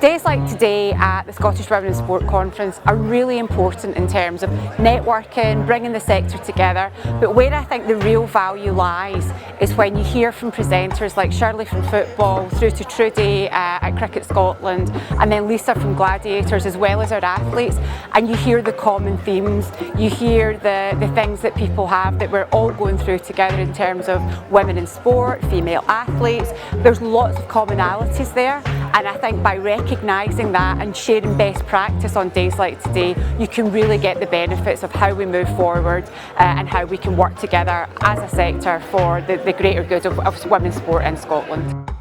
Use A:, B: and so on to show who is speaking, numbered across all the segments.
A: Days like today at the Scottish Women in Sport Conference are really important in terms of networking, bringing the sector together, but where I think the real value lies is when you hear from presenters like Shirley from football, through to Trudy at Cricket Scotland, and then Lisa from Gladiators, as well as our athletes, and you hear the common themes, you hear the things that people have that we're all going through together in terms of women in sport, female athletes. There's lots of commonalities there, and I think by recognising that and sharing best practice on days like today, you can really get the benefits of how we move forward and how we can work together as a sector for the greater good of women's sport in Scotland.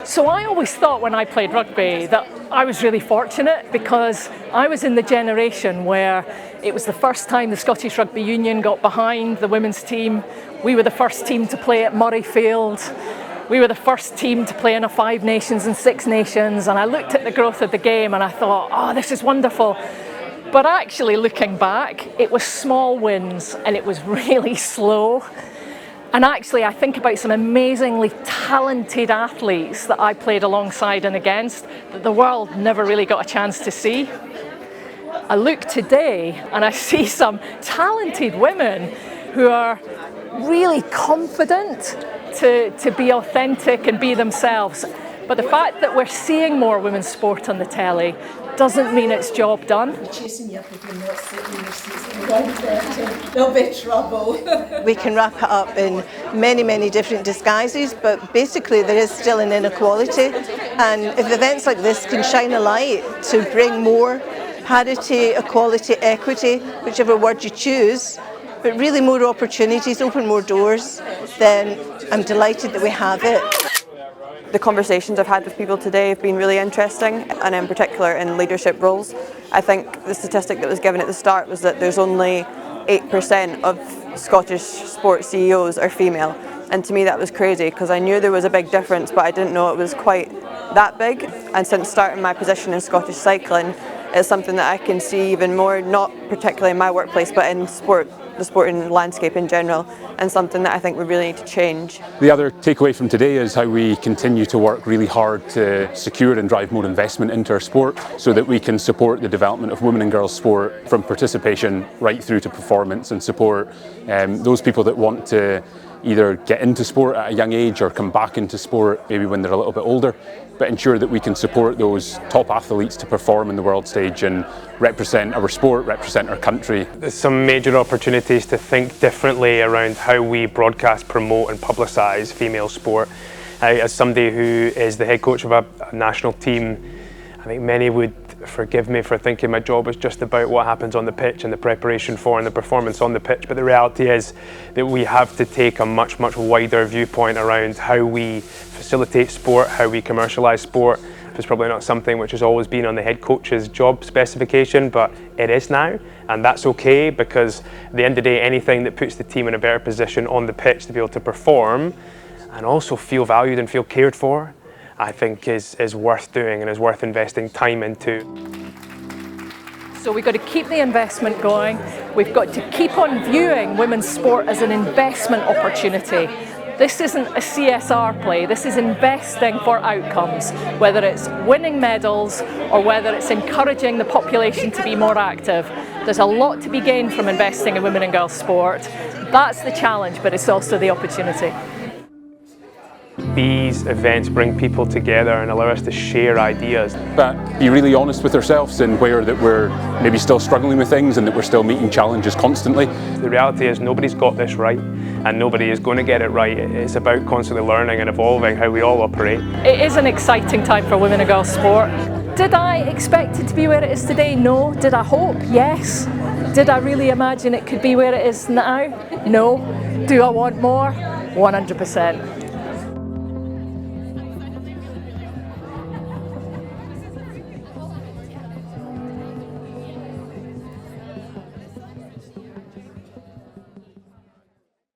B: So I always thought when I played rugby that I was really fortunate because I was in the generation where it was the first time the Scottish Rugby Union got behind the women's team. We were the first team to play at Murrayfield. We were the first team to play in a 5 Nations and 6 Nations, and I looked at the growth of the game and I thought, oh, this is wonderful. But actually looking back, it was small wins and it was really slow. And actually I think about some amazingly talented athletes that I played alongside and against that the world never really got a chance to see. I look today and I see some talented women who are really confident to be authentic and be themselves. But the fact that we're seeing more women's sport on the telly doesn't mean it's job done.
C: Chasing you up if you're not sitting in your seats and going there, there'll be trouble.
D: We can wrap it up in many different disguises, but basically there is still an inequality, and if events like this can shine a light to bring more parity, equality, equity, whichever word you choose, but really more opportunities, open more doors, then I'm delighted that we have it.
E: The conversations I've had with people today have been really interesting, and in particular in leadership roles. I think the statistic that was given at the start was that there's only 8% of Scottish sport CEOs are female, and to me that was crazy because I knew there was a big difference, but I didn't know it was quite that big. And since starting my position in Scottish cycling, it's something that I can see even more, not particularly in my workplace, but in sport, the sporting landscape in general, and something that I think we really need to change.
F: The other takeaway from today is how we continue to work really hard to secure and drive more investment into our sport so that we can support the development of women and girls sport from participation right through to performance, and support those people that want to either get into sport at a young age or come back into sport maybe when they're a little bit older, but ensure that we can support those top athletes to perform in the world stage and represent our sport, represent our country.
G: There's some major opportunities to think differently around how we broadcast, promote and publicise female sport. As somebody who is the head coach of a national team, I think many would forgive me for thinking my job is just about what happens on the pitch and the preparation for and the performance on the pitch, but the reality is that we have to take a much wider viewpoint around how we facilitate sport, how we commercialise sport. It's probably not something which has always been on the head coach's job specification, but it is now, and that's okay, because at the end of the day, anything that puts the team in a better position on the pitch to be able to perform and also feel valued and feel cared for, I think is worth doing and is worth investing time into.
B: So we've got to keep the investment going. We've got to keep on viewing women's sport as an investment opportunity. This isn't a CSR play, this is investing for outcomes, whether it's winning medals or whether it's encouraging the population to be more active. There's a lot to be gained from investing in women and girls sport. That's the challenge, but it's also the opportunity.
G: These events bring people together and allow us to share ideas.
F: But be really honest with ourselves and where that we're maybe still struggling with things and that we're still meeting challenges constantly.
G: The reality is nobody's got this right and nobody is going to get it right. It's about constantly learning and evolving how we all operate.
B: It is an exciting time for women and girls sport. Did I expect it to be where it is today? No. Did I hope? Yes. Did I really imagine it could be where it is now? No. Do I want more? 100%.